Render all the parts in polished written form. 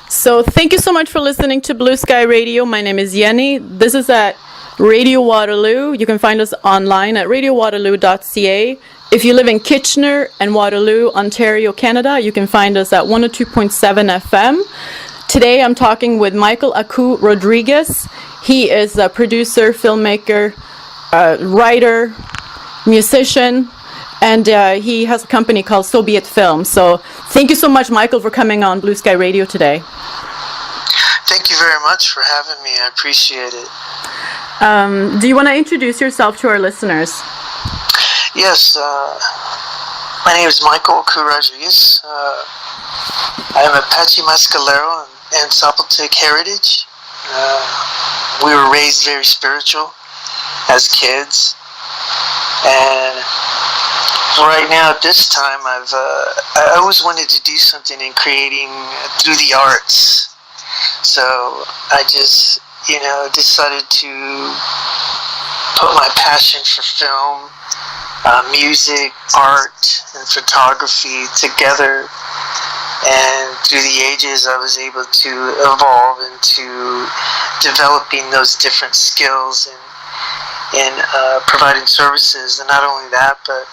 So thank you so much for listening to Blue Sky Radio. My name is Yenny. This is at Radio Waterloo. You can find us online at radiowaterloo.ca. If you live in Kitchener and Waterloo, Ontario, Canada, you can find us at 102.7 FM. Today I'm talking with Michael Aku Rodriguez. He is a producer, filmmaker, writer, musician, and he has a company called So Be It Films. So thank you so much, Michael, for coming on Blue Sky Radio today. Thank you very much for having me. I appreciate it. Do you want to introduce yourself to our listeners? Yes, my name is Michael Aku Rodriguez. I am Apache Mescalero and Zapotec heritage. We were raised very spiritual as kids, and right now at this time I always wanted to do something in creating through the arts. So I just decided to put my passion for film, music, art, and photography together, and through the ages I was able to evolve into developing those different skills and providing services, and not only that, but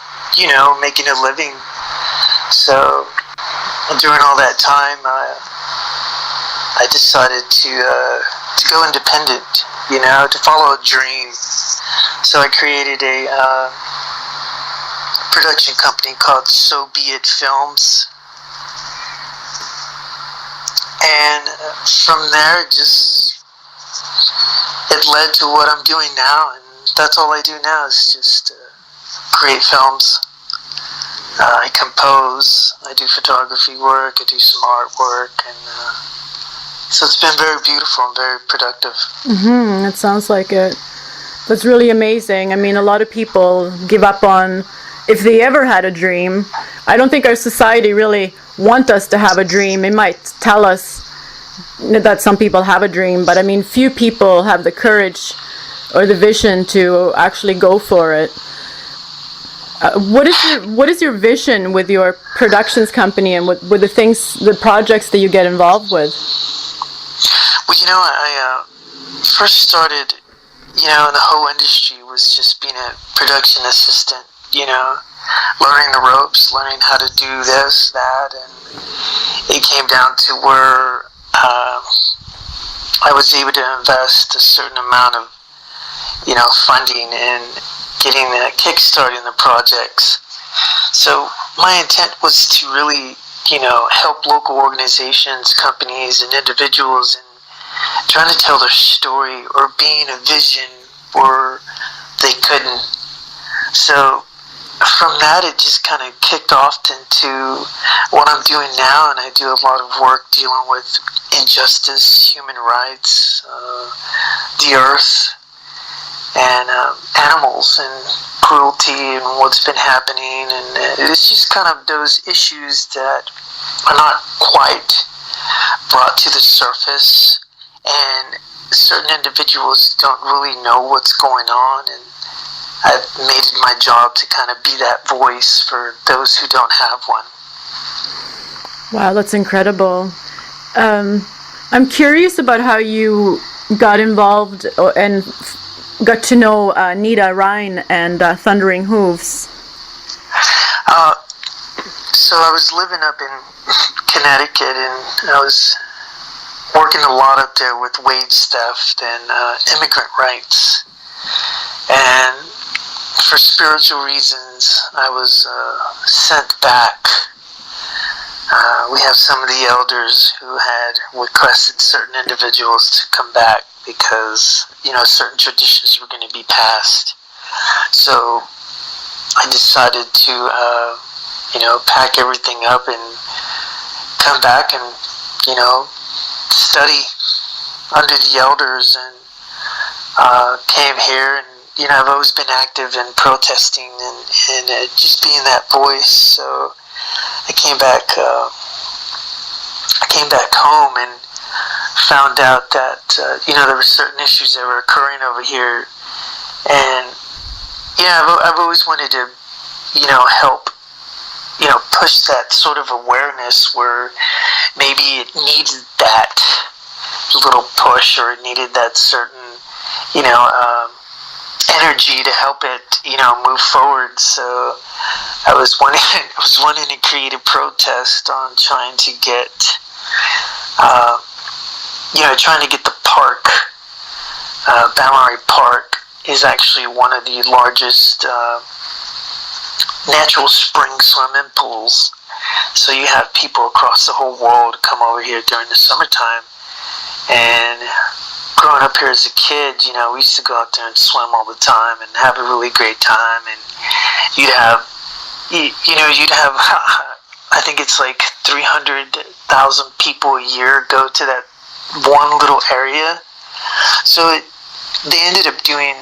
making a living. So during all that time I decided to go independent, to follow a dream. So I created a production company called So Be It Films, and from there it led to what I'm doing now, and that's all I do now is just create films. I compose, I do photography work, I do some artwork, and so it's been very beautiful and very productive. It sounds like it. That's really amazing. I mean, a lot of people give up on, if they ever had a dream. I don't think our society really want us to have a dream. It might tell us that some people have a dream, but I mean, few people have the courage or the vision to actually go for it. What is your vision with your productions company and with the projects that you get involved with? Well, I first started, in the whole industry was just being a production assistant, learning the ropes, learning how to do this, that, and it came down to where I was able to invest a certain amount of, funding in getting the kickstarting the projects. So my intent was to really, help local organizations, companies, and individuals in trying to tell their story or being a vision where they couldn't. So from that, it just kind of kicked off into what I'm doing now, and I do a lot of work dealing with injustice, human rights, the earth, and animals, and cruelty, and what's been happening, and it's just kind of those issues that are not quite brought to the surface, and certain individuals don't really know what's going on, and I've made it my job to kind of be that voice for those who don't have one. Wow, that's incredible. I'm curious about how you got involved and got to know Nita Ryan and Thundering Hooves. So I was living up in Connecticut, and I was working a lot up there with wage theft and immigrant rights. And for spiritual reasons, I was sent back. We have some of the elders who had requested certain individuals to come back because, certain traditions were going to be passed. So I decided to, pack everything up and come back and, study under the elders, and came here, and I've always been active in protesting and just being that voice. So I came back home and found out that there were certain issues that were occurring over here, and I've always wanted to help push that sort of awareness where maybe it needed that little push, or it needed that certain, energy to help it, move forward. So I was wanting to create a protest on trying to get, the park. Ballery Park is actually one of the largest natural spring swimming pools. So you have people across the whole world come over here during the summertime. And growing up here as a kid, we used to go out there and swim all the time and have a really great time. And you'd have, I think it's like 300,000 people a year go to that one little area. So they ended up having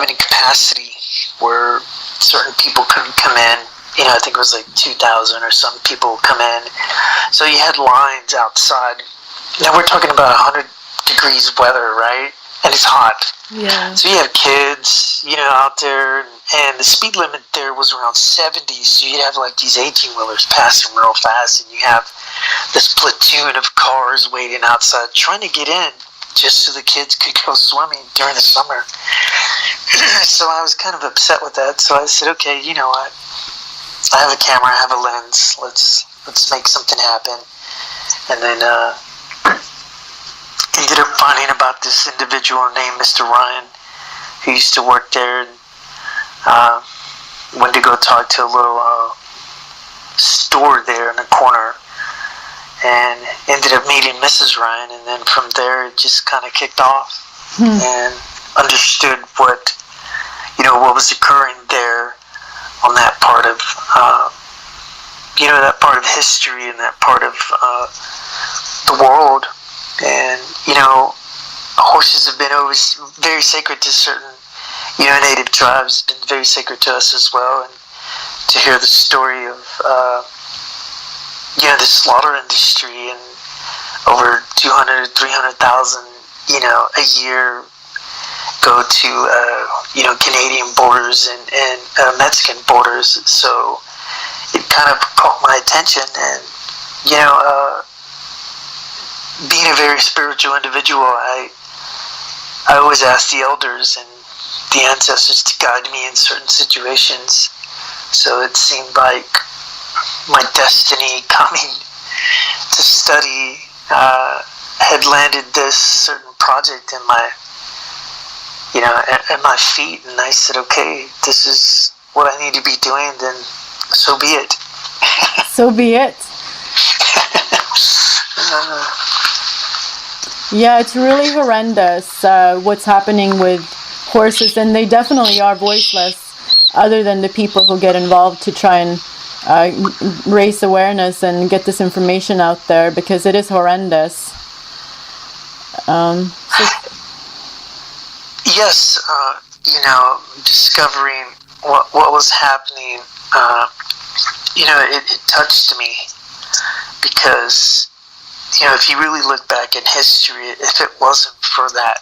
a capacity where certain people couldn't come in. I think it was like 2,000 or some people would come in. So you had lines outside. Now we're talking about 100 degrees weather, right? And it's hot. Yeah. So you have kids, out there, and the speed limit there was around 70. So you'd have like these 18-wheelers passing real fast, and you have this platoon of cars waiting outside trying to get in just so the kids could go swimming during the summer. So I was kind of upset with that. So I said, okay, you know what? I have a camera, I have a lens. Let's make something happen. And then ended up finding about this individual named Mr. Ryan, who used to work there, and went to go talk to a little store there in the corner, and ended up meeting Mrs. Ryan, and then from there it just kind of kicked off, and understood what was occurring there on that part of that part of history and that part of the world. And horses have been always very sacred to certain native tribes, been very sacred to us as well. And to hear the story of the slaughter industry, and over 200 300,000 a year go to Canadian borders and Mexican borders. So it kind of caught my attention, and being a very spiritual individual, I always ask the elders and the ancestors to guide me in certain situations. So it seemed like my destiny coming to study had landed this certain project in my at my feet, and I said, okay, this is what I need to be doing, then so be it. So be it. Yeah, it's really horrendous what's happening with horses, and they definitely are voiceless, other than the people who get involved to try and raise awareness and get this information out there, because it is horrendous. Yes, discovering what was happening, it touched me, because if you really look back in history, if it wasn't for that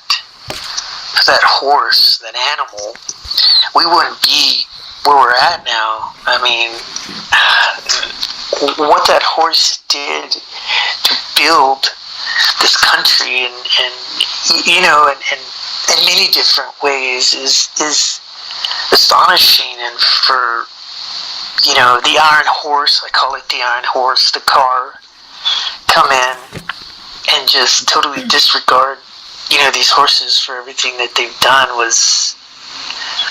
horse, that animal, we wouldn't be where we're at now. I mean, what that horse did to build this country, and in many different ways is astonishing. And for the Iron Horse, I call it the Iron Horse, the car, come in and just totally disregard these horses for everything that they've done was,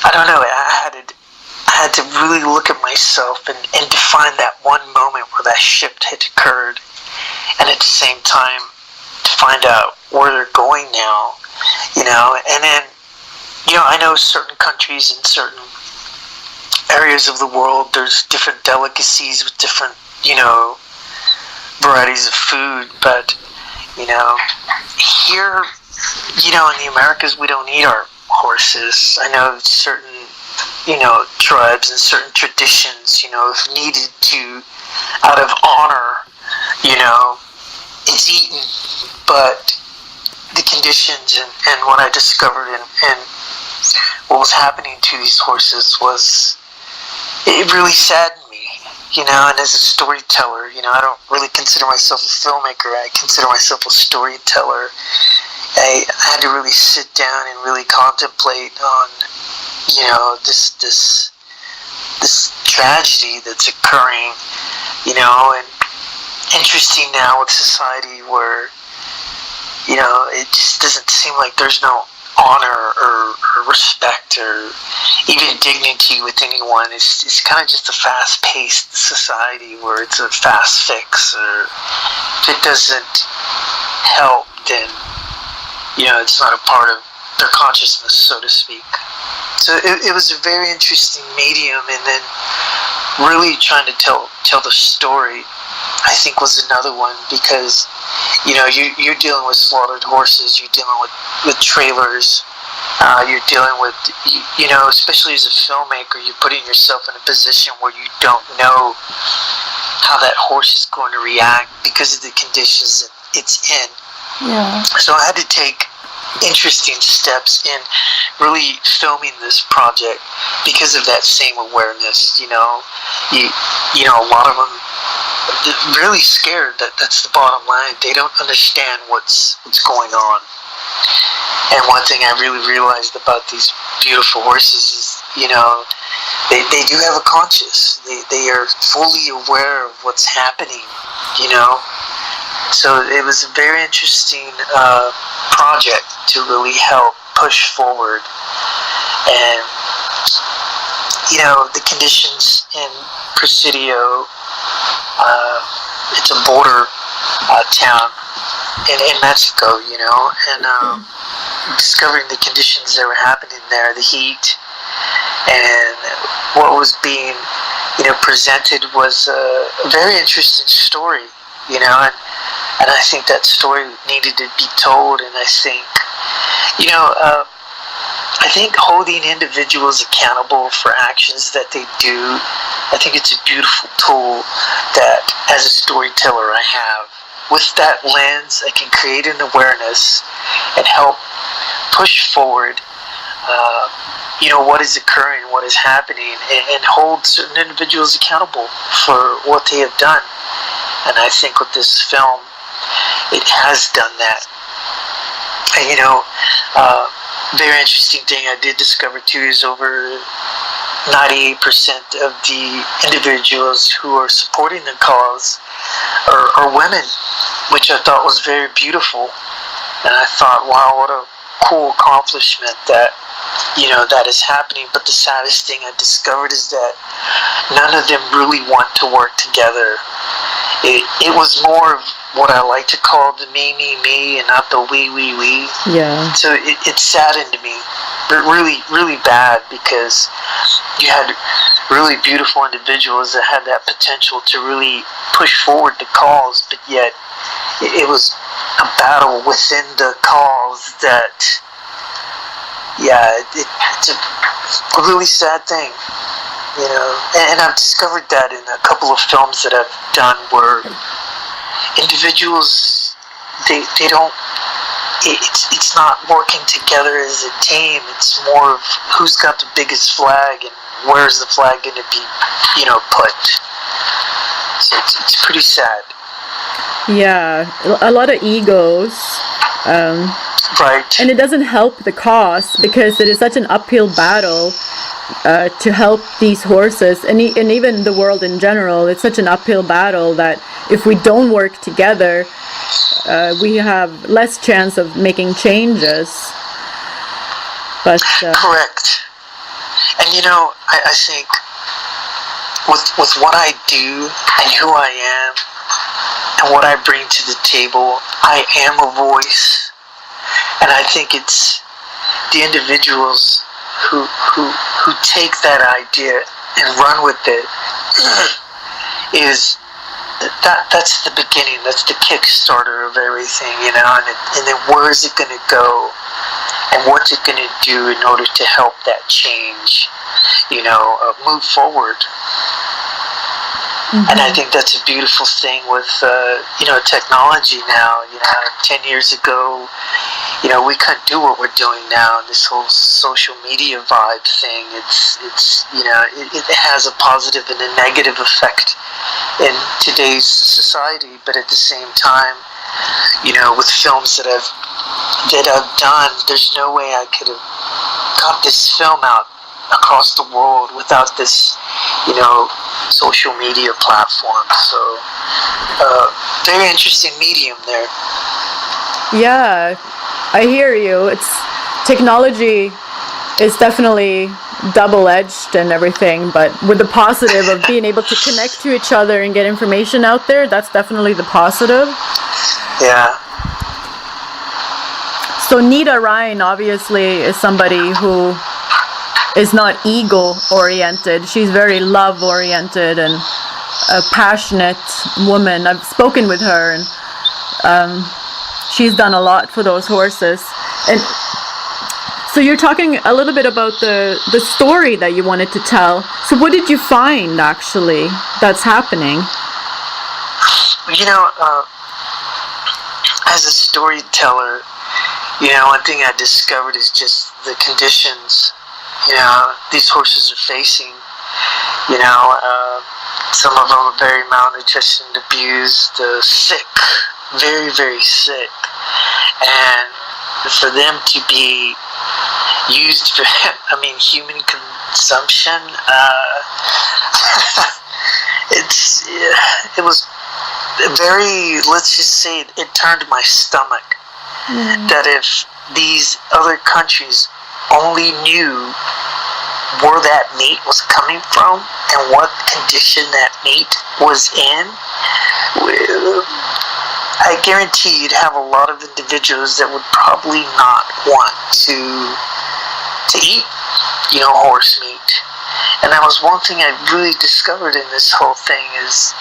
I don't know, I had to really look at myself and define that one moment where that shift had occurred, and at the same time to find out where they're going now, and then I know certain countries in certain areas of the world, there's different delicacies with different varieties of food, but here in the Americas, we don't eat our horses. I know certain tribes and certain traditions if needed to, out of honor, it's eaten. But the conditions and what I discovered and what was happening to these horses was it really saddened me, and as a storyteller, I don't really consider myself a filmmaker. I consider myself a storyteller. I had to really sit down and really contemplate on, this tragedy that's occurring, and interesting now with society where, it just doesn't seem like there's no honor or respect or even dignity with anyone. It's kind of just a fast-paced society where it's a fast fix, or if it doesn't help, then it's not a part of their consciousness, so to speak. So it was a very interesting medium, and then really trying to tell the story, I think, was another one, because you're dealing with slaughtered horses, you're dealing with trailers, you're dealing with, especially as a filmmaker, you're putting yourself in a position where you don't know how that horse is going to react because of the conditions it's in. Yeah. So I had to take interesting steps in really filming this project because of that same awareness. A lot of them really scared. That's the bottom line. They don't understand what's going on. And one thing I really realized about these beautiful horses is, they do have a conscience. They are fully aware of what's happening. So it was a very interesting project to really help push forward. And, the conditions in Presidio, it's a border town in Mexico, and discovering the conditions that were happening there, the heat, and what was being, presented was a very interesting story, and I think that story needed to be told. And I think, I think holding individuals accountable for actions that they do, I think it's a beautiful tool that, as a storyteller, I have. With that lens, I can create an awareness and help push forward, what is occurring, what is happening, and hold certain individuals accountable for what they have done. And I think with this film, it has done that. And, very interesting thing I did discover too is over 98% of the individuals who are supporting the cause are women, which I thought was very beautiful. And I thought, wow, what a cool accomplishment that, that is happening. But the saddest thing I discovered is that none of them really want to work together. It was more of what I like to call the me, and not the we. Yeah. So it saddened me, but really, really bad, because you had really beautiful individuals that had that potential to really push forward the cause, but yet it was a battle within the cause that, it's a really sad thing. And I've discovered that in a couple of films that I've done where individuals, they don't, it's not working together as a team. It's more of who's got the biggest flag and where's the flag going to be, put. So it's pretty sad. Yeah, a lot of egos. Right. And it doesn't help the cause, because it is such an uphill battle to help these horses, and even the world in general. It's such an uphill battle that if we don't work together, we have less chance of making changes. But correct. And I think with what I do and who I am and what I bring to the table, I am a voice. And I think it's the individuals who take that idea and run with it that's the beginning, that's the Kickstarter of everything, and then where is it going to go, and what's it going to do in order to help that change, move forward. Mm-hmm. And I think that's a beautiful thing with, technology now. 10 years ago, we couldn't do what we're doing now. This whole social media vibe thing, it has a positive and a negative effect in today's society. But at the same time, with films that I've done, there's no way I could have got this film out across the world without this, social media platform. So, very interesting medium there. Yeah, I hear you. Technology is definitely double-edged and everything, but with the positive of being able to connect to each other and get information out there, that's definitely the positive. Yeah. So Nita Ryan obviously is somebody who is not ego-oriented. She's very love-oriented and a passionate woman. I've spoken with her, and she's done a lot for those horses. And so you're talking a little bit about the story that you wanted to tell. So what did you find, actually, that's happening? As a storyteller, one thing I discovered is just the conditions, these horses are facing. Some of them are very malnutritioned, abused, sick, very, very sick. And for them to be used for, human consumption, it was very, let's just say, it turned my stomach. That if these other countries only knew where that meat was coming from and what condition that meat was in, I guarantee you'd have a lot of individuals that would probably not want to eat, horse meat. And that was one thing I really discovered in this whole thing is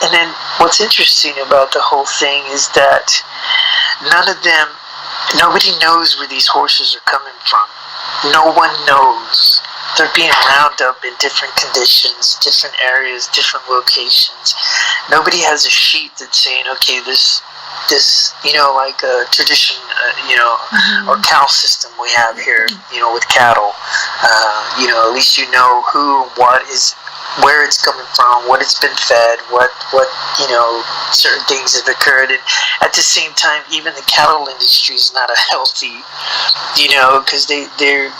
and then what's interesting about the whole thing is that nobody knows where these horses are coming from. No one knows. They're being rounded up in different conditions, different areas, different locations. Nobody has a sheet that's saying, okay, this like a tradition, or cow system we have here, with cattle. At least who, what is, where it's coming from, what it's been fed, what certain things have occurred. And at the same time, even the cattle industry is not a healthy, because they're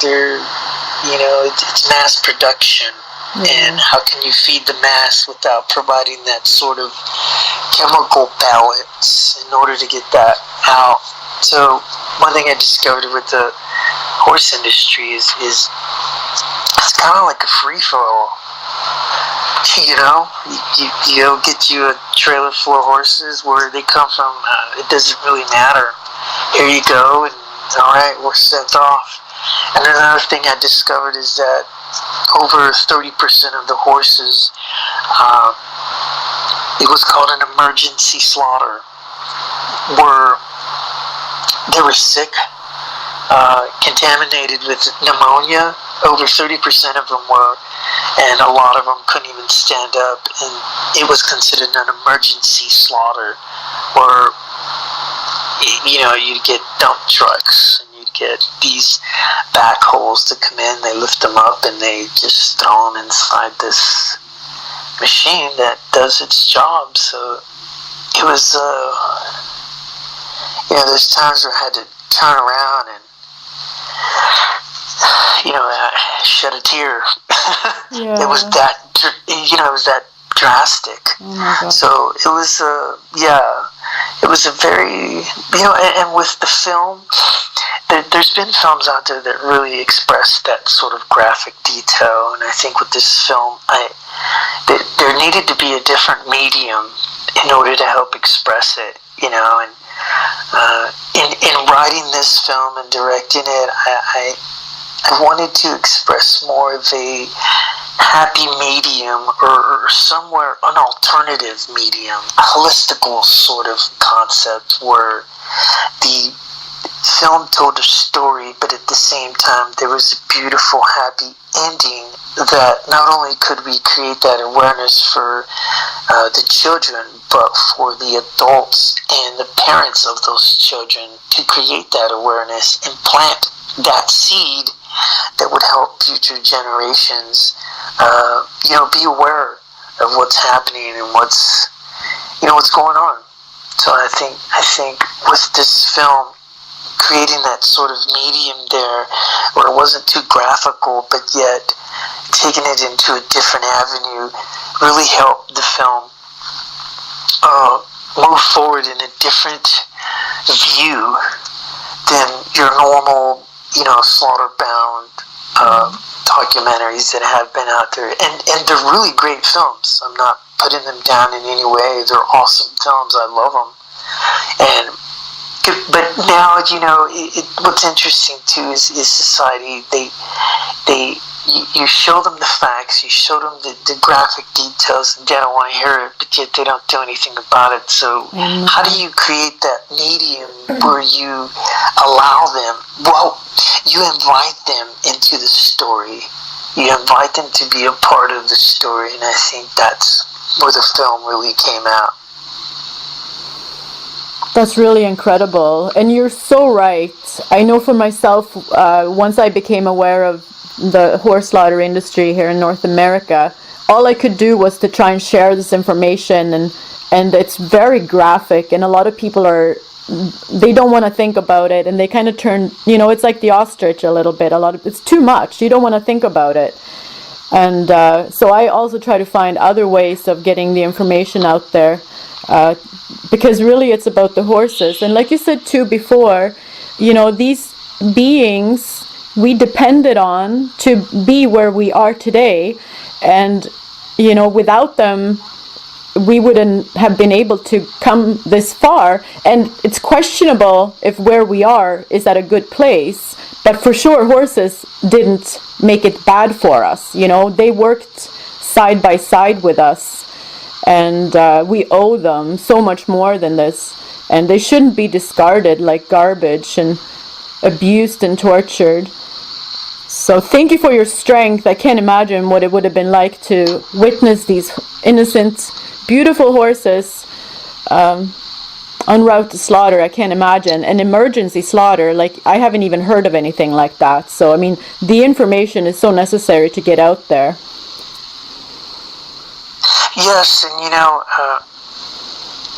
it's mass production. And how can you feed the mass without providing that sort of chemical balance in order to get that out? So one thing I discovered with the horse industry is it's kind of like a free-for-all. You'll get you a trailer full of horses. Where they come from, it doesn't really matter. Here you go, and all right, we're sent off. And another thing I discovered is that over 30% of the horses, it was called an emergency slaughter, where they were sick, contaminated with pneumonia. Over 30% of them were, and a lot of them couldn't even stand up, and it was considered an emergency slaughter, where you'd get dump trucks, and you'd get these backhoes to come in, they lift them up, and they just throw them inside this machine that does its job. So it was, there's times where I had to turn around and, shed a tear. Yeah. It was that drastic. Oh my God. So it was, it was a very, and with the film, there's been films out there that really express that sort of graphic detail, and I think with this film, there needed to be a different medium in order to help express it, and in writing this film and directing it, I wanted to express more of a happy medium, or somewhere an alternative medium, a holistical sort of concept where the film told a story, but at the same time there was a beautiful, happy ending that not only could we create that awareness for the children, but for the adults and the parents of those children to create that awareness and plant that seed that would help future generations, be aware of what's happening and what's going on. So I think with this film, creating that sort of medium there where it wasn't too graphical, but yet taking it into a different avenue really helped the film move forward in a different view than your normal, slaughter-bound documentaries that have been out there. And they're really great films. I'm not putting them down in any way. They're awesome films. I love them. But now, what's interesting too is society. You show them the facts, you show them the graphic details, and they don't want to hear it, but yet they don't do anything about it. So how do you create that medium where you allow them, you invite them into the story. You invite them to be a part of the story, and I think that's where the film really came out. That's really incredible. And you're so right. I know for myself, once I became aware of the horse slaughter industry here in North America, all I could do was to try and share this information, and it's very graphic, and a lot of people they don't want to think about it, and they kind of turn, it's like the ostrich a little bit. It's too much. You don't want to think about it. And so I also try to find other ways of getting the information out there, because really it's about the horses. And like you said too before, these beings we depended on to be where we are today, and without them we wouldn't have been able to come this far. And it's questionable if where we are is at a good place, but for sure horses didn't make it bad for us. They worked side by side with us, and we owe them so much more than this, and they shouldn't be discarded like garbage and abused and tortured. So thank you for your strength. I can't imagine what it would have been like to witness these innocent, beautiful horses en route to slaughter. I can't imagine an emergency slaughter. Like, I haven't even heard of anything like that. So I mean, the information is so necessary to get out there. Yes, and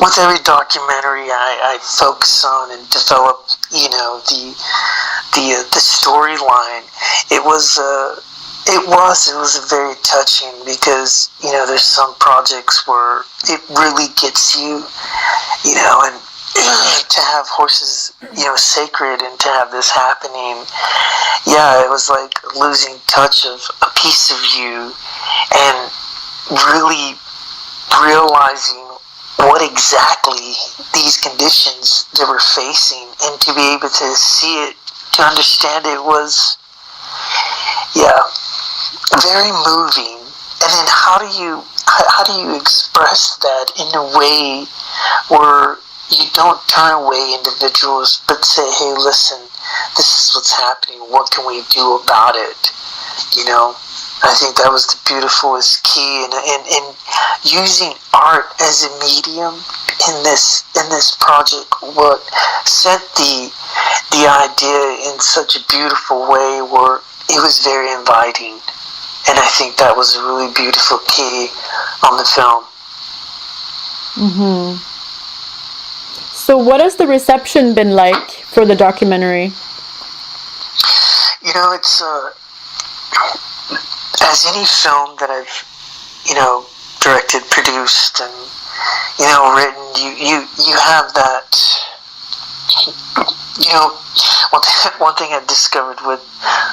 with every documentary I focus on and develop, the storyline. It was very touching, because there's some projects where it really gets you, and to have horses, sacred, and to have this happening, it was like losing touch of a piece of you, and really realizing what exactly these conditions they were facing, and to be able to see it, to understand it, was very moving. And then how do you express that in a way where you don't turn away individuals, but say, hey, listen, this is what's happening, what can we do about it? I think that was the beautifulest key, and using art as a medium in this project, what set the idea in such a beautiful way where it was very inviting, and I think that was a really beautiful key on the film. Mm-hmm. So what has the reception been like for the documentary? It's as any film that I've, directed, produced, and, written, you have that, one thing I discovered with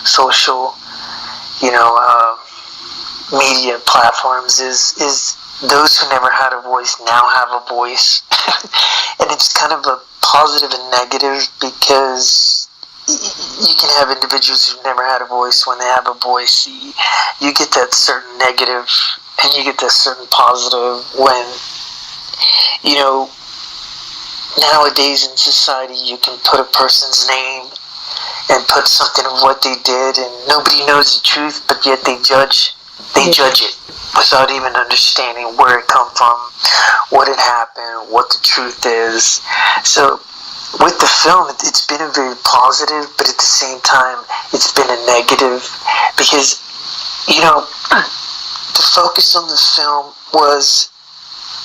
social, media platforms is those who never had a voice now have a voice. And it's kind of a positive and negative, because you can have individuals who've never had a voice. When they have a voice, you get that certain negative, and you get that certain positive when, nowadays in society you can put a person's name and put something of what they did, and nobody knows the truth, but yet they judge it. without even understanding where it come from, what had happened, what the truth is. So with the film, it's been a very positive, but at the same time, it's been a negative, because, you know, the focus on the film was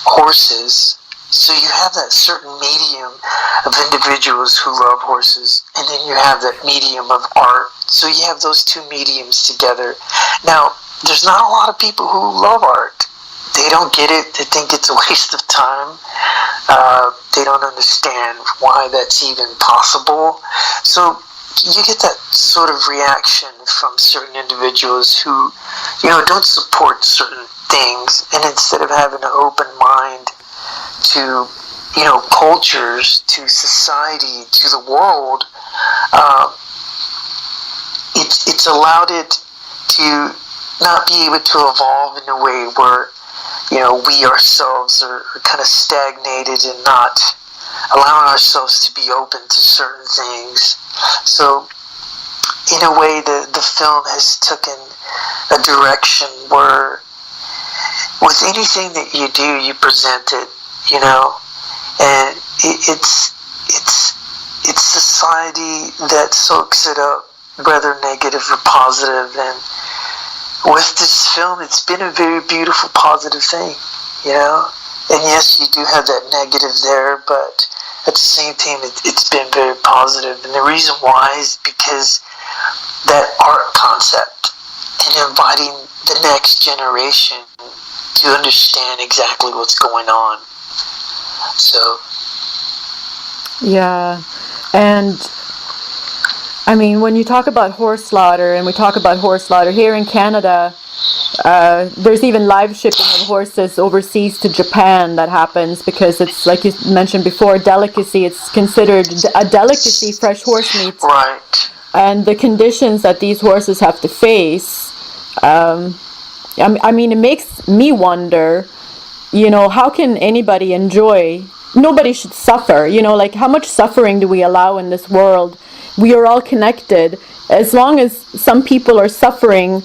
horses. So you have that certain medium of individuals who love horses, and then you have that medium of art. So you have those two mediums together. Now, there's not a lot of people who love art. They don't get it. They think it's a waste of time. They don't understand why that's even possible. So you get that sort of reaction from certain individuals who, you know, don't support certain things, and instead of having an open mind to, you know, cultures, to society, to the world, it's allowed it to not be able to evolve in a way where, you know, we ourselves are kind of stagnated and not allowing ourselves to be open to certain things. So in a way, the film has taken a direction where with anything that you do, you present it, you know, and it's society that soaks it up, whether negative or positive. And with this film, it's been a very beautiful, positive thing, you know. And yes, you do have that negative there, but at the same time, it's been very positive. And the reason why is because that art concept and inviting the next generation to understand exactly what's going on. So, yeah, and I mean, when you talk about horse slaughter, and we talk about horse slaughter here in Canada, there's even live shipping of horses overseas to Japan that happens because it's, like you mentioned before, delicacy. It's considered a delicacy, fresh horse meat. right. And the conditions that these horses have to face, I mean, it makes me wonder, you know, how can anybody enjoy? Nobody should suffer, you know, like how much suffering do we allow in this world? We are all connected. As long as some people are suffering,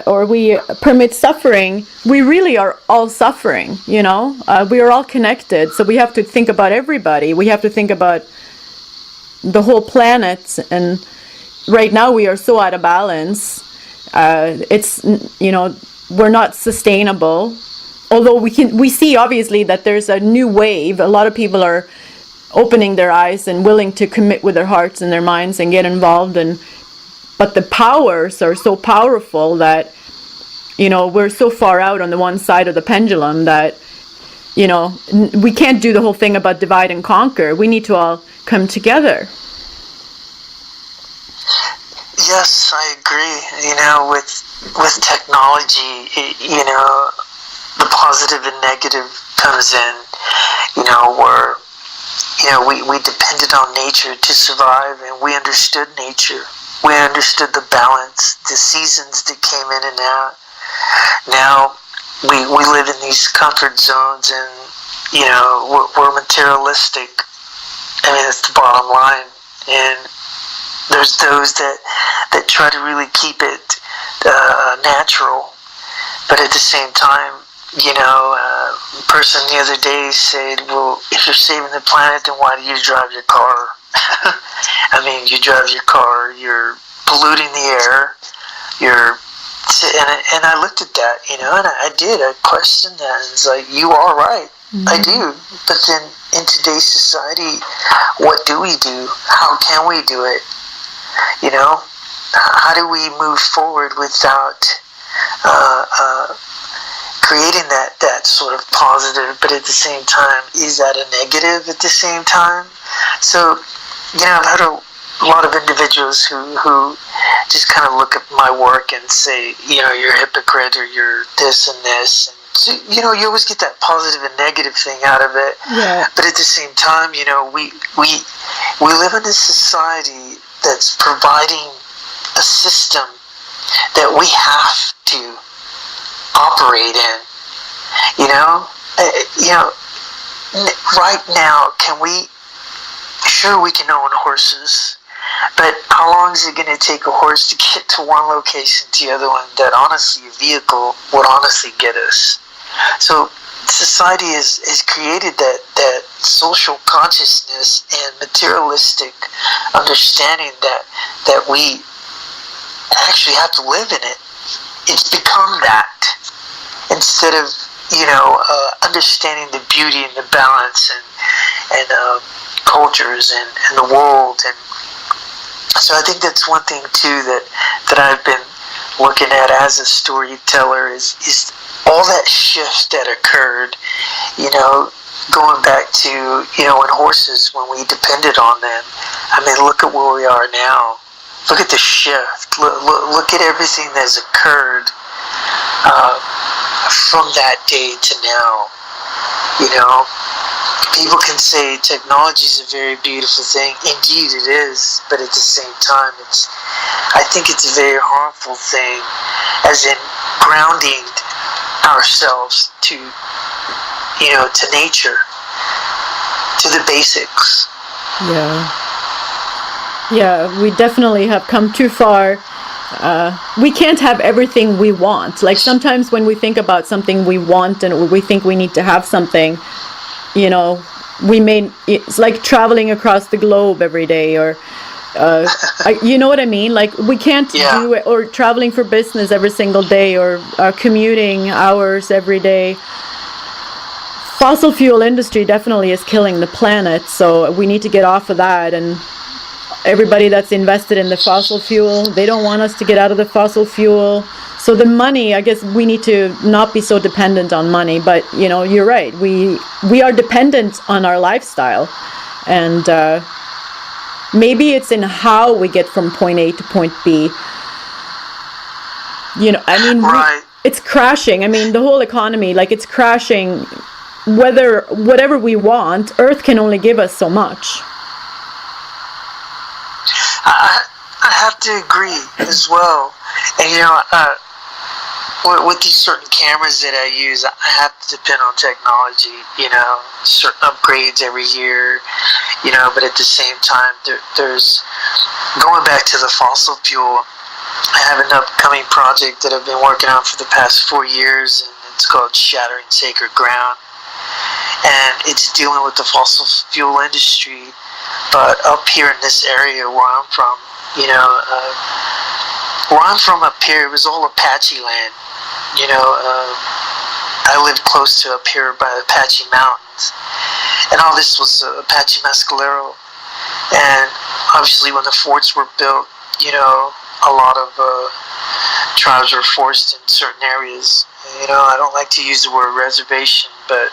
or we permit suffering, we really are all suffering, you know? We are all connected, so we have to think about everybody. We have to think about the whole planet, and right now we are so out of balance. It's, you know, we're not sustainable. Although we see obviously that there's a new wave. A lot of people are opening their eyes and willing to commit with their hearts and their minds and get involved. But the powers are so powerful that, you know, we're so far out on the one side of the pendulum that, you know, we can't do the whole thing about divide and conquer. We need to all come together. Yes, I agree. You know, with technology, you know, the positive and negative comes in, you know, where, you know, we depended on nature to survive, and we understood nature. We understood the balance, the seasons that came in and out. Now, we live in these comfort zones, and, you know, we're materialistic. I mean, that's the bottom line. And there's those that try to really keep it natural, but at the same time, you know, a person the other day said, well, if you're saving the planet, then why do you drive your car? I mean, you drive your car, you're polluting the air, and I looked at that, you know, and I questioned that, and it's like, you are right, I do, but then in today's society, what do we do? How can we do it? You know, how do we move forward without creating that sort of positive, but at the same time, is that a negative at the same time? So, you know, I've had a lot of individuals who just kind of look at my work and say, you know, you're a hypocrite, or you're this and this. And so, you know, you always get that positive and negative thing out of it. Yeah. But at the same time, you know, we live in a society that's providing a system that we have to operate in. You know, right now, we can own horses. But how long is it going to take a horse to get to one location to the other one that honestly a vehicle would honestly get us? So society has created that social consciousness and materialistic understanding that we actually have to live in it. It's become that instead of understanding the beauty and the balance and cultures and the world. And so I think that's one thing too that I've been looking at as a storyteller is all that shift that occurred, going back to, when horses, when we depended on them. I mean, look at where we are now. Look at the shift. Look at everything that's occurred from that day to now. People can say technology is a very beautiful thing. Indeed, it is. But at the same time, I think it's a very harmful thing, as in grounding ourselves to nature, to the basics. Yeah, we definitely have come too far. We can't have everything we want. Like sometimes when we think about something we want and we think we need to have something, it's like traveling across the globe every day, or you know what I mean? Like we can't do it, or traveling for business every single day, or commuting hours every day. Fossil fuel industry definitely is killing the planet, so we need to get off of that. And everybody that's invested in the fossil fuel, they don't want us to get out of the fossil fuel. So the money, I guess we need to not be so dependent on money. But, you're right. We are dependent on our lifestyle. And maybe it's in how we get from point A to point B. Right. It's crashing. I mean, the whole economy, like it's crashing. Whatever we want, Earth can only give us so much. I have to agree as well. And with these certain cameras that I use, I have to depend on technology, certain upgrades every year, but at the same time, there's going back to the fossil fuel. I have an upcoming project that I've been working on for the past 4 years, and it's called Shattering Sacred Ground. And it's dealing with the fossil fuel industry, but up here in this area where I'm from, where I'm from up here, it was all Apache land. I lived close to up here by the Apache Mountains, and all this was Apache Mescalero. And obviously when the forts were built, a lot of tribes were forced in certain areas. I don't like to use the word reservation, but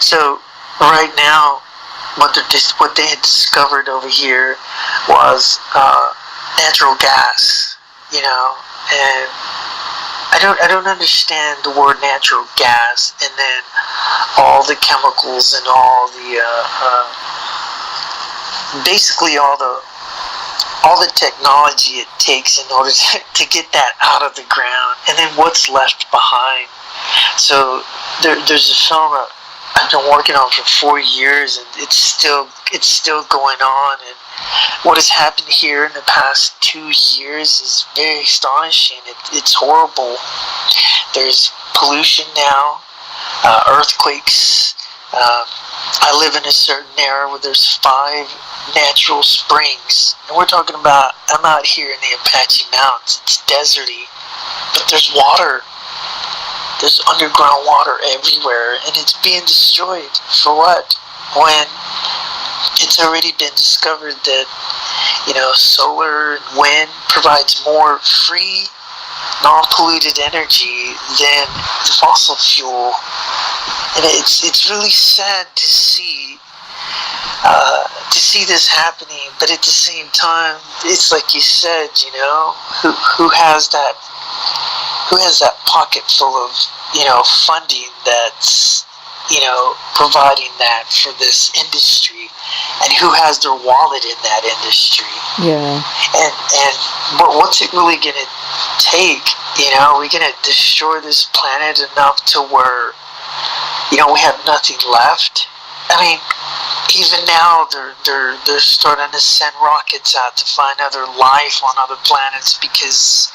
so right now, what they had discovered over here was natural gas, and I don't understand the word natural gas, and then all the chemicals and all the basically all the technology it takes in order to get that out of the ground, and then what's left behind. So there's a film I've been working on for 4 years, and it's still going on. And what has happened here in the past 2 years is very astonishing. It's horrible. There's pollution now, earthquakes. I live in a certain area where there's 5 natural springs, and we're talking about, I'm out here in the Apache Mountains. It's deserty, but there's water. There's underground water everywhere, and it's being destroyed. For what? When it's already been discovered that, solar and wind provides more free, non-polluted energy than the fossil fuel. And it's really sad to see this happening, but at the same time, it's like you said, who has that pocket full of, funding that's, providing that for this industry, and who has their wallet in that industry. Yeah. But what's it really going to take? Are we going to destroy this planet enough to where, we have nothing left? I mean, even now they're starting to send rockets out to find other life on other planets. Because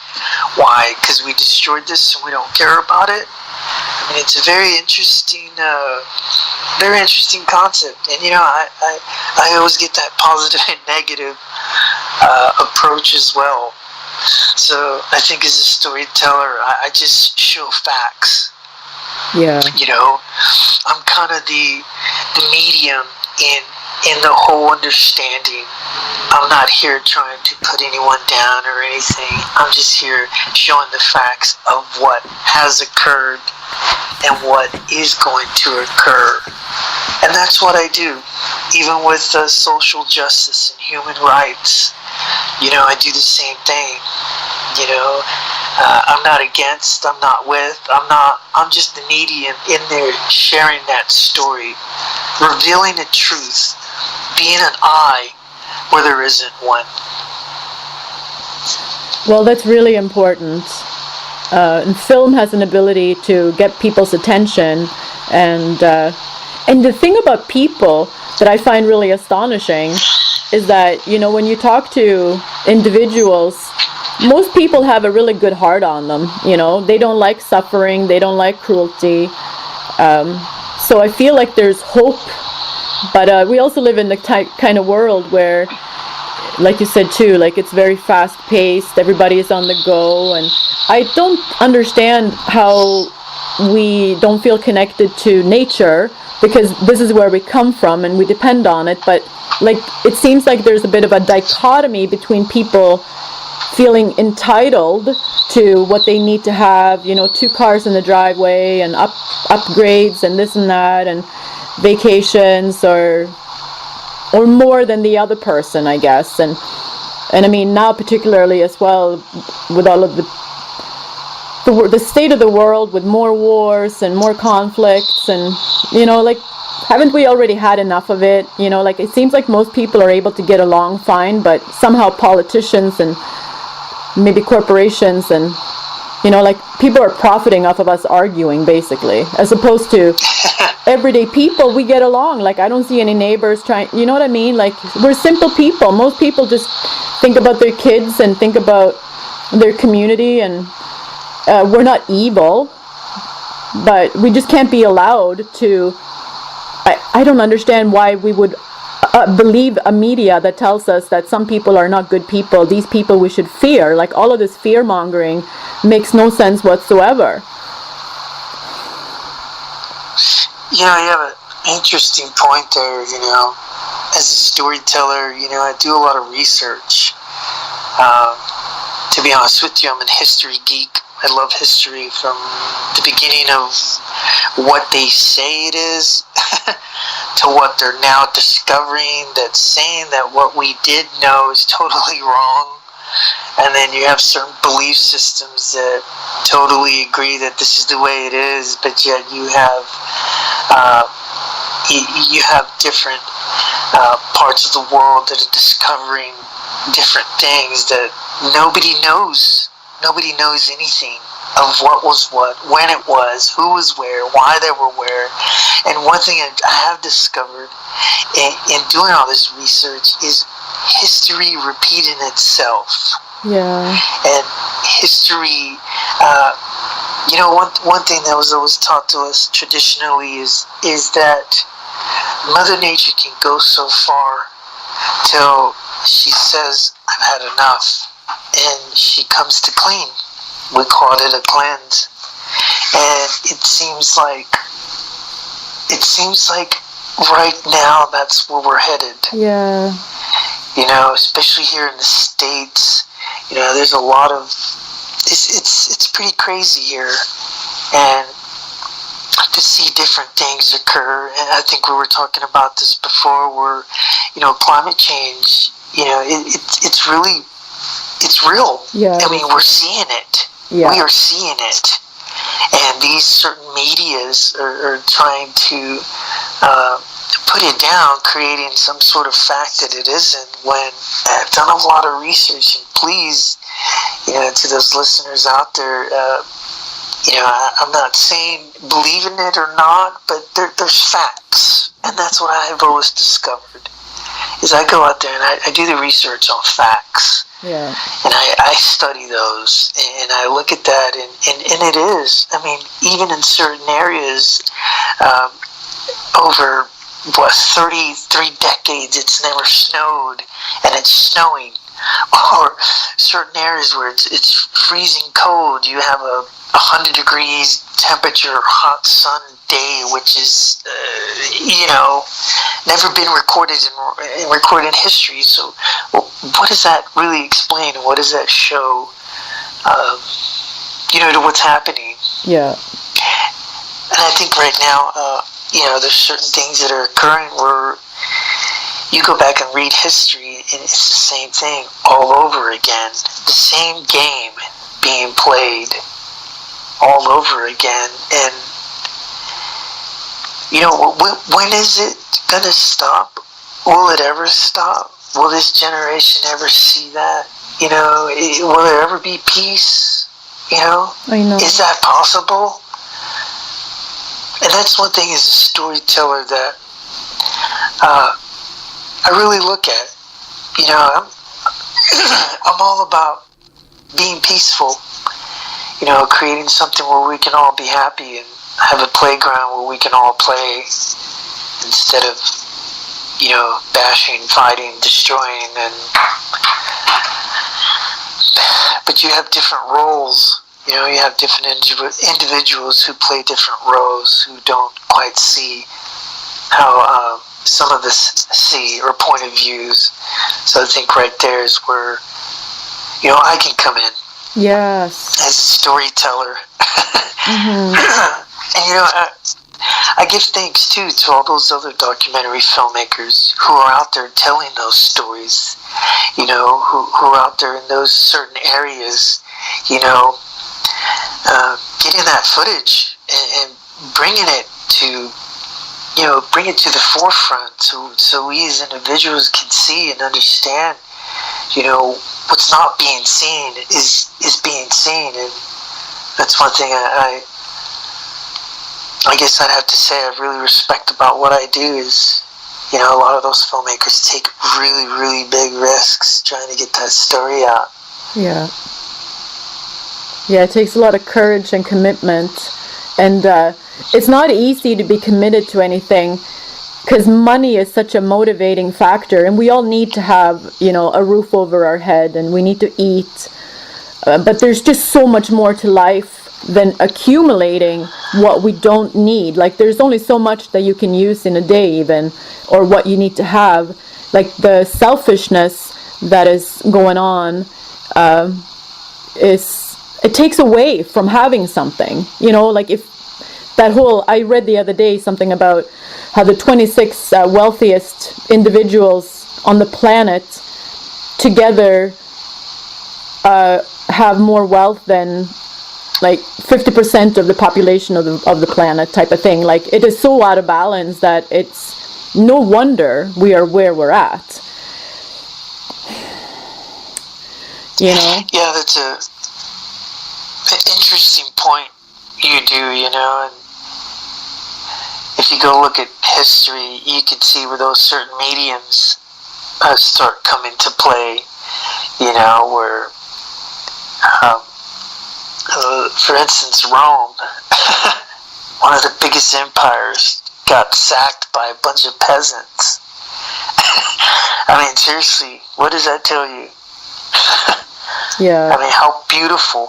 why? Because we destroyed this and we don't care about it. I mean, it's a very interesting concept. And I always get that positive and negative approach as well. So I think as a storyteller, I just show facts. Yeah. I'm kind of the medium in the whole understanding. I'm not here trying to put anyone down or anything. I'm just here showing the facts of what has occurred and what is going to occur. And that's what I do, even with social justice and human rights. I do the same thing. I'm not against, I'm not with, I'm just the medium in there sharing that story, revealing the truth, being an eye where there isn't one. Well, that's really important. And film has an ability to get people's attention, and the thing about people that I find really astonishing is that, when you talk to individuals, most people have a really good heart on them. They don't like suffering, they don't like cruelty. So I feel like there's hope, but we also live in the kind of world where, like you said too, like it's very fast paced, everybody is on the go, and I don't understand how we don't feel connected to nature, because this is where we come from and we depend on it. But like, it seems like there's a bit of a dichotomy between people feeling entitled to what they need to have, 2 cars in the driveway and upgrades and this and that and vacations, or more than the other person, I guess. And I mean, now particularly as well, with all of the state of the world, with more wars and more conflicts, and like, haven't we already had enough of it? Like, it seems like most people are able to get along fine, but somehow politicians and maybe corporations and like, people are profiting off of us arguing, basically, as opposed to everyday people. We get along. Like, I don't see any neighbors trying, you know what I mean? Like, we're simple people. Most people just think about their kids and think about their community, and we're not evil, but we just can't be allowed to. I don't understand why we would believe a media that tells us that some people are not good people, these people we should fear. Like, all of this fear mongering makes no sense whatsoever. You have an interesting point there. As a storyteller, I do a lot of research. To be honest with you, I'm a history geek. I love history, from the beginning of what they say it is to what they're now discovering that's saying that what we did know is totally wrong. And then you have certain belief systems that totally agree that this is the way it is, but yet you have different parts of the world that are discovering different things that nobody knows. Nobody knows anything of what was what, when it was, who was where, why they were where. And one thing I have discovered in doing all this research is history repeating itself. Yeah. And history, one thing that was always taught to us traditionally is that Mother Nature can go so far till she says, I've had enough. And she comes to clean. We call it a cleanse. And it seems like right now that's where we're headed. Yeah. Especially here in the States, there's a lot of it's pretty crazy here, and to see different things occur. And I think we were talking about this before, where climate change, it's real. Yeah. I mean, we're seeing it. Yeah. We are seeing it. And these certain medias are trying to put it down, creating some sort of fact that it isn't, when I've done a lot of research. And please, to those listeners out there, I'm not saying believe in it or not, but there's facts. And that's what I've always discovered, is I go out there and I do the research on facts. Yeah. And I study those, and I look at that, and it is, I mean, even in certain areas, over, 33 decades, it's never snowed, and it's snowing. Or certain areas where it's freezing cold, you have a 100 degrees temperature, hot sun day, which is, never been recorded in history. So, what does that really explain? What does that show? To what's happening. Yeah. And I think right now, there's certain things that are occurring where you go back and read history, and it's the same thing all over again. The same game being played all over again. And when is it gonna stop? Will it ever stop? Will this generation ever see that? Will there ever be peace? I know. Is that possible? And that's one thing as a storyteller that I really look at. I'm all about being peaceful. Creating something where we can all be happy and have a playground where we can all play instead of, bashing, fighting, destroying. But you have different roles. You have different individuals who play different roles, who don't quite see how some of us see, or point of views. So I think right there is where, I can come in. Yes. As a storyteller. Mm-hmm. And I give thanks too to all those other documentary filmmakers who are out there telling those stories, who are out there in those certain areas, getting that footage and bringing it to, the forefront so we as individuals can see and understand, what's not being seen is being seen. And that's one thing I guess I'd have to say I really respect about what I do is, a lot of those filmmakers take really, really big risks trying to get that story out. Yeah. Yeah, it takes a lot of courage and commitment. And it's not easy to be committed to anything because money is such a motivating factor. And we all need to have, a roof over our head, and we need to eat. But there's just so much more to life than accumulating what we don't need. Like, there's only so much that you can use in a day even, or what you need to have. Like, the selfishness that is going on it takes away from having something. Like, if that whole, I read the other day something about how the 26 wealthiest individuals on the planet together have more wealth than like 50% of the population of the planet, type of thing. Like, it is so out of balance that it's no wonder we are where we're at. Yeah, that's an interesting point you do, and if you go look at history, you can see where those certain mediums start coming to play, where for instance, Rome, one of the biggest empires, got sacked by a bunch of peasants. I mean, seriously, what does that tell you? Yeah. I mean, how beautiful.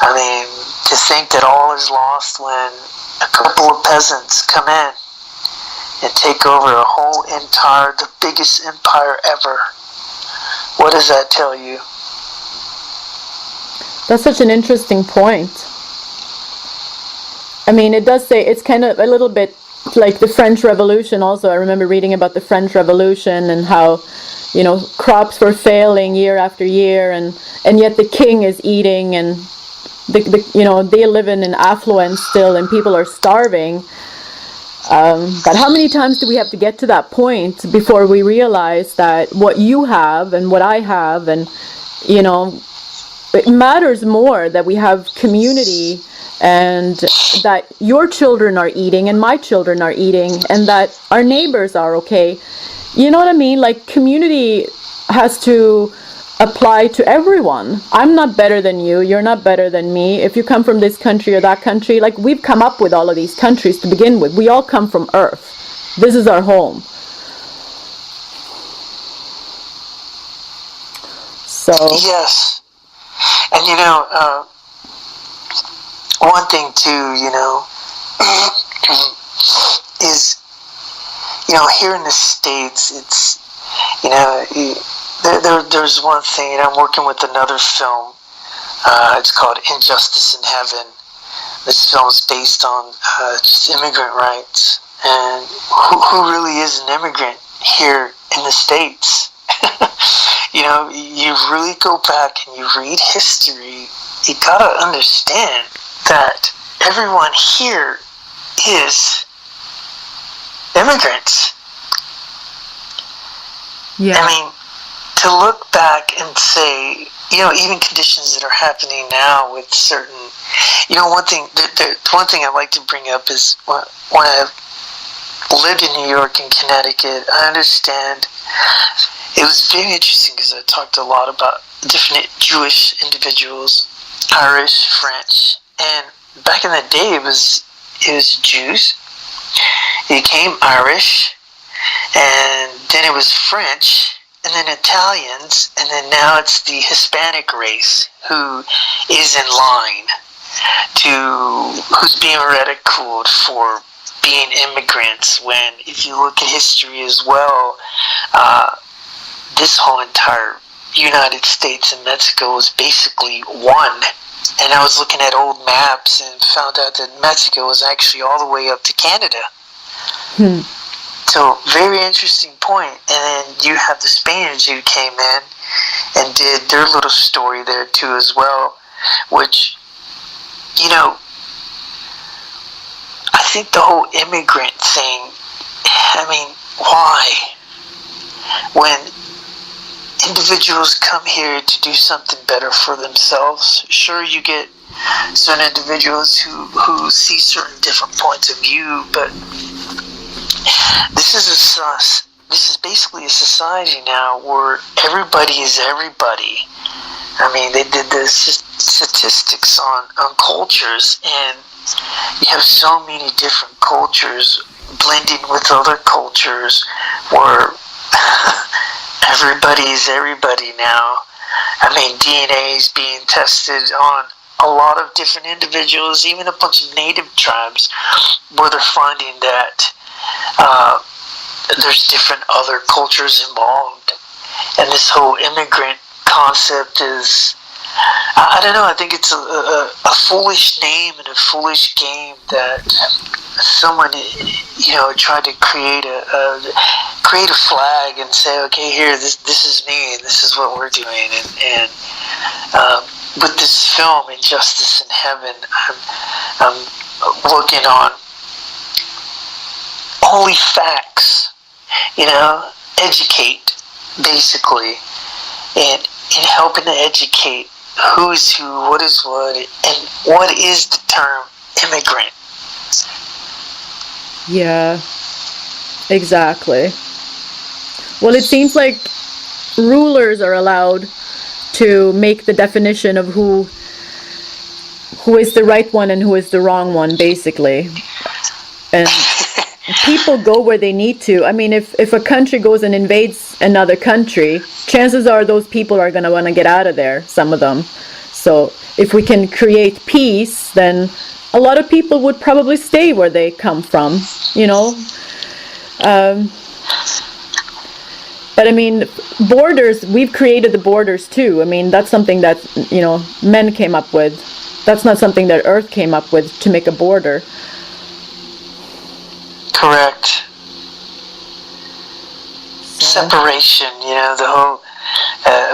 I mean, to think that all is lost when a couple of peasants come in and take over the biggest empire ever. What does that tell you? That's such an interesting point. I mean, it does say, it's kind of a little bit like the French Revolution also. I remember reading about the French Revolution and how, crops were failing year after year, and yet the king is eating, and they live in affluence still, and people are starving. But how many times do we have to get to that point before we realize that what you have and what I have, and it matters more that we have community and that your children are eating and my children are eating, and that our neighbors are okay. You know what I mean? Like, community has to apply to everyone. I'm not better than you. You're not better than me. If you come from this country or that country, like, we've come up with all of these countries to begin with. We all come from Earth. This is our home. So yes, and one thing too, is here in the States, it's there's one thing. I'm working with another film. It's called Injustice in Heaven. This film is based on just immigrant rights, and who really is an immigrant here in the States? You really go back and you read history, you gotta understand that everyone here is immigrants. yeah. I mean, to look back and say, even conditions that are happening now with certain, one thing I like to bring up is when I lived in New York and Connecticut, I understand. It was very interesting because I talked a lot about different Jewish individuals, Irish, French, and back in the day it was Jews. It became Irish, and then it was French, and then Italians, and then now it's the Hispanic race who is in line who's being ridiculed for being immigrants. When, if you look at history as well, this whole entire United States and Mexico was basically one. And I was looking at old maps and found out that Mexico was actually all the way up to Canada. So, very interesting point. And then you have the Spaniards who came in and did their little story there too as well, which, I think the whole immigrant thing, I mean, why? When individuals come here to do something better for themselves, sure, you get certain individuals who see certain different points of view, but this is basically a society now where everybody is everybody. I mean, they did the statistics on cultures, and you have so many different cultures blending with other cultures where everybody is everybody now. I mean, DNA is being tested on a lot of different individuals, even a bunch of native tribes, where they're finding that there's different other cultures involved. And this whole immigrant concept is, I don't know, I think it's a foolish name and a foolish game that someone, tried to create a flag and say, okay, here, this is me, and this is what we're doing. And with this film, Injustice in Heaven, I'm looking on only facts, educate, basically, and helping to educate who is who, what is what, and what is the term immigrant. Yeah, exactly. Well, it seems like rulers are allowed to make the definition of who is the right one and who is the wrong one, basically. And people go where they need to. I mean, if a country goes and invades another country, chances are those people are going to want to get out of there, some of them. So if we can create peace, then a lot of people would probably stay where they come from, But I mean, borders, we've created the borders too. I mean, that's something that, men came up with. That's not something that Earth came up with, to make a border. Correct. Separation, the whole,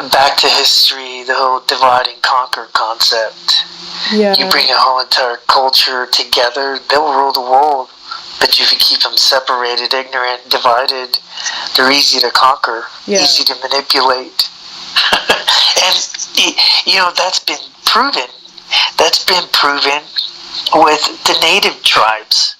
back to history, the whole divide and conquer concept. Yeah. You bring a whole entire culture together, they'll rule the world. But if you keep them separated, ignorant, divided, they're easy to conquer, easy to manipulate. And, that's been proven. That's been proven with the native tribes.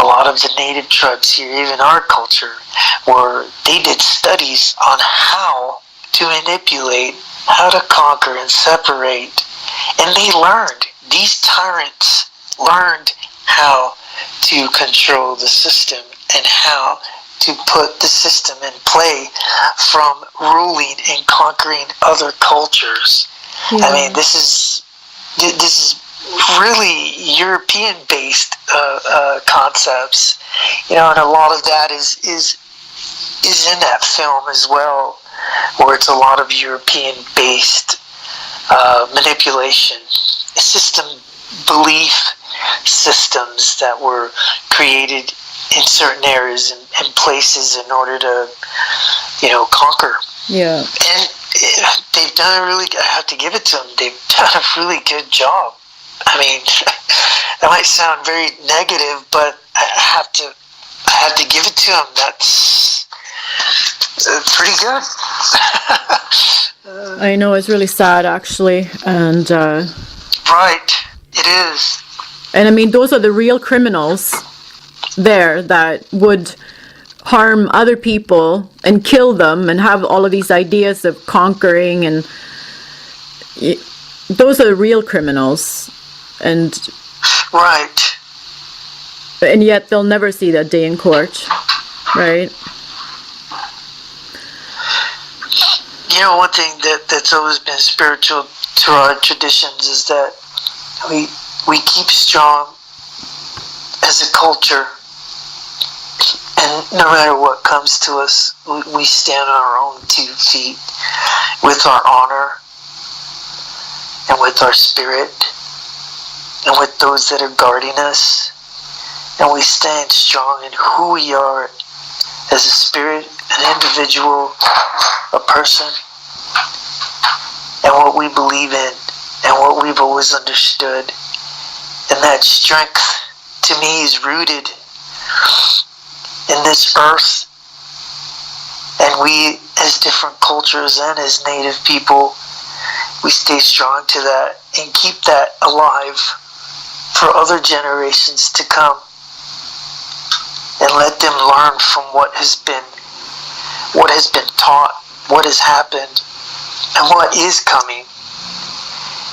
A lot of the native tribes here, even our culture, they did studies on how to manipulate, how to conquer and separate. And they learned, these tyrants learned how to control the system and how to put the system in play from ruling and conquering other cultures. Yeah. I mean, this is really European-based concepts, and a lot of that is in that film as well, where it's a lot of European-based manipulation, belief systems that were created in certain areas and places in order to, conquer. Yeah. And they've done I have to give it to them, they've done a really good job. I mean, that might sound very negative, but I have to give it to them. That's pretty good. I know, it's really sad, actually, and right, it is. And I mean, those are the real criminals there that would harm other people and kill them and have all of these ideas of conquering, and those are the real criminals. And right, and yet they'll never see that day in court, right? One thing that's always been spiritual to our traditions is that we keep strong as a culture, and no matter what comes to us, we stand on our own 2 feet with our honor and with our spirit and with those that are guarding us, and we stand strong in who we are as a spirit, an individual, a person, and what we believe in and what we've always understood. And that strength, to me, is rooted in this earth, and we as different cultures and as native people, we stay strong to that and keep that alive for other generations to come, and let them learn from what has been taught, what has happened, and what is coming.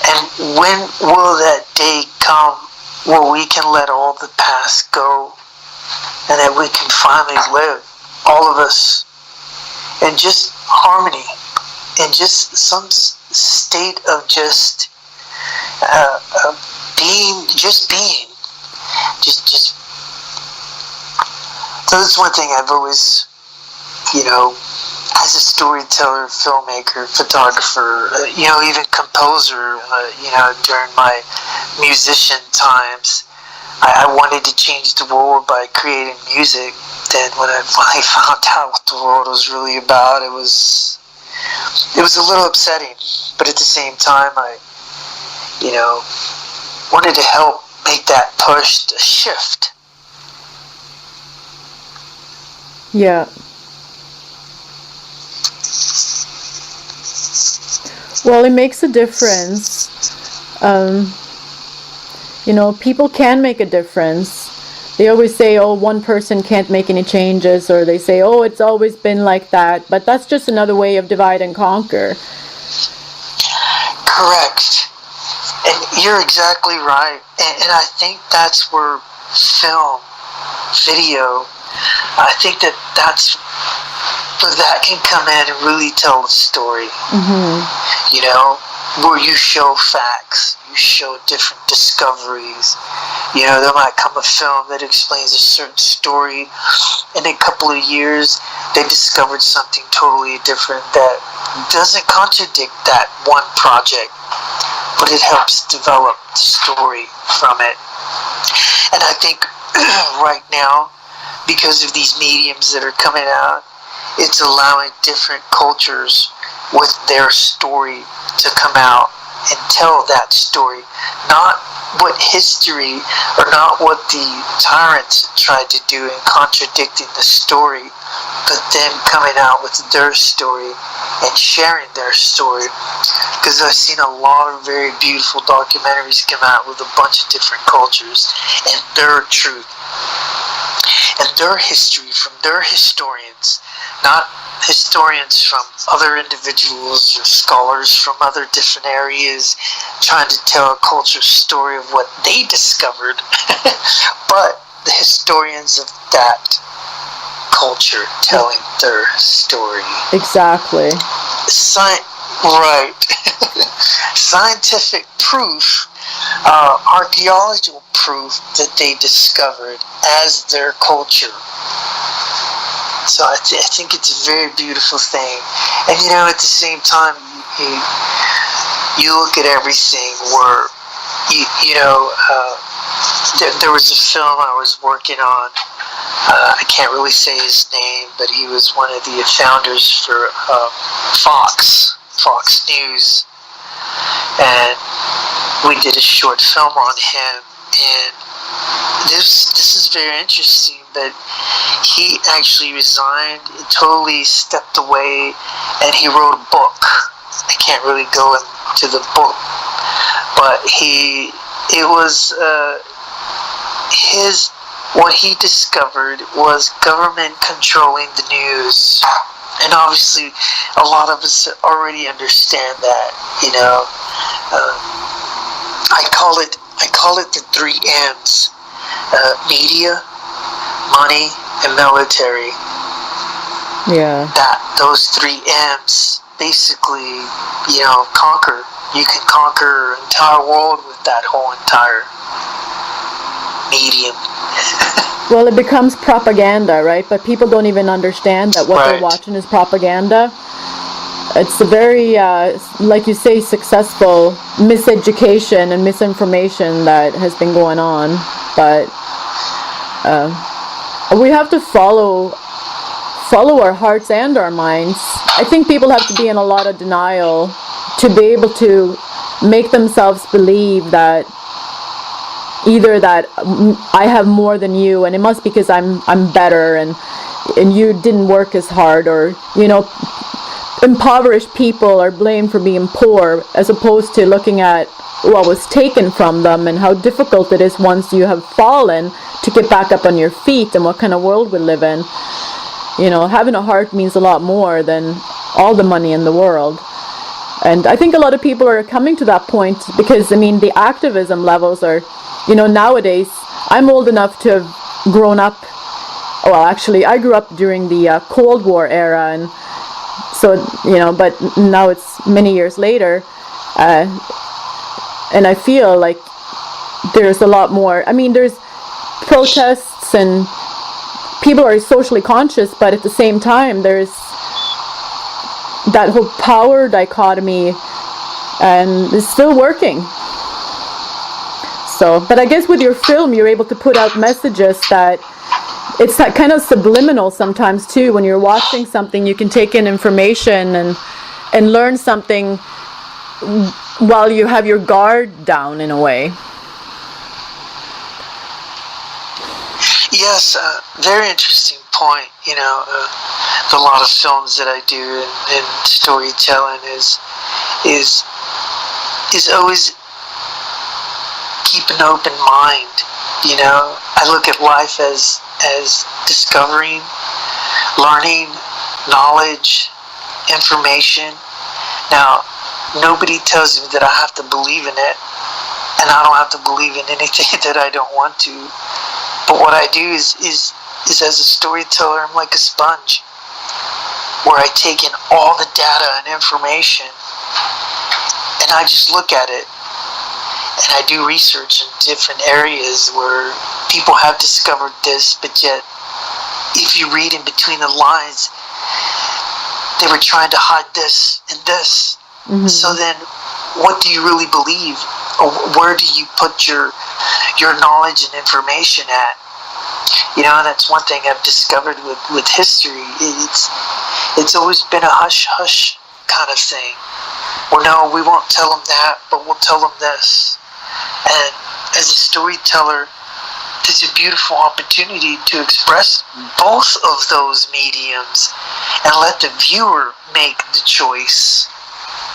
And when will that day come where we can let all the past go, and that we can finally live, all of us, in just harmony, in just some state of just being. So that's one thing I've always, as a storyteller, filmmaker, photographer, even composer, during my musician times, I wanted to change the world by creating music. Then when I finally found out what the world was really about, it was a little upsetting. But at the same time, I, wanted to help make that push, to shift. Yeah. Well, it makes a difference. People can make a difference. They always say, oh, one person can't make any changes, or they say, oh, it's always been like that. But that's just another way of divide and conquer. Correct. And you're exactly right. And I think that's where film, video, I think that's where that can come in and really tell the story. Mm-hmm. Where you show facts, you show different discoveries. There might come a film that explains a certain story, and in a couple of years, they discovered something totally different that doesn't contradict that one project, but it helps develop the story from it. And I think right now, because of these mediums that are coming out, it's allowing different cultures with their story to come out and tell that story. Not what history, or not what the tyrants tried to do in contradicting the story, but them coming out with their story and sharing their story because I've seen a lot of very beautiful documentaries come out with a bunch of different cultures and their truth and their history from their historians, not historians from other individuals or scholars from other different areas trying to tell a culture story of what they discovered, but the historians of that culture telling their story. Exactly. Right. Scientific proof, archaeological proof that they discovered as their culture. So I think it's a very beautiful thing. And at the same time, you look at everything where, there was a film I was working on. I can't really say his name, but he was one of the founders for Fox News, and we did a short film on him. And this is very interesting. But he actually resigned, totally stepped away, and he wrote a book. I can't really go into the book, but what he discovered was government controlling the news. And obviously, a lot of us already understand that, I call it the 3 M's. Media, money, and military. Yeah. Those 3 M's basically, conquer. You can conquer an entire world with that whole entire medium. Well, it becomes propaganda, right? But people don't even understand that what they're watching is propaganda. It's a very, like you say, successful miseducation and misinformation that has been going on. But we have to follow our hearts and our minds. I think people have to be in a lot of denial to be able to make themselves believe that either that I have more than you, and it must be because I'm better, and you didn't work as hard, or impoverished people are blamed for being poor, as opposed to looking at what was taken from them and how difficult it is once you have fallen to get back up on your feet, and what kind of world we live in. Having a heart means a lot more than all the money in the world. And I think a lot of people are coming to that point because, the activism levels are, nowadays, I'm old enough to have grown up, well, actually, I grew up during the Cold War era, and so, but now it's many years later, and I feel like there's a lot more, there's protests and people are socially conscious, but at the same time, there's that whole power dichotomy, and it's still working. So, but I guess with your film, you're able to put out messages that it's that kind of subliminal sometimes too. When you're watching something, you can take in information and learn something while you have your guard down in a way. Yes, very interesting point. A lot of films that I do in storytelling is always keep an open mind. I look at life as discovering, learning, knowledge, information. Now, nobody tells me that I have to believe in it, and I don't have to believe in anything that I don't want to. But what I do is as a storyteller, I'm like a sponge, where I take in all the data and information, and I just look at it, and I do research in different areas where people have discovered this, but yet, if you read in between the lines, they were trying to hide this and this. Mm-hmm. So then, what do you really believe? Or where do you put your knowledge and information at? And that's one thing I've discovered with history. It's always been a hush-hush kind of thing. Well, no, we won't tell them that, but we'll tell them this. And as a storyteller, it's a beautiful opportunity to express both of those mediums and let the viewer make the choice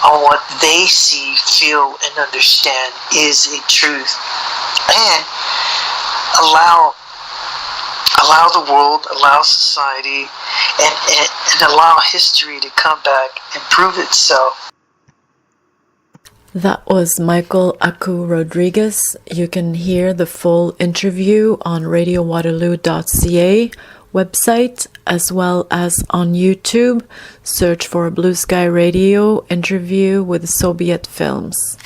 on what they see, feel, and understand is a truth, and allow the world, allow society, and allow history to come back and prove itself. That was Michael Aku Rodriguez. You can hear the full interview on radiowaterloo.ca website as well as on YouTube. Search for Blue Sky Radio interview with Soviet Films.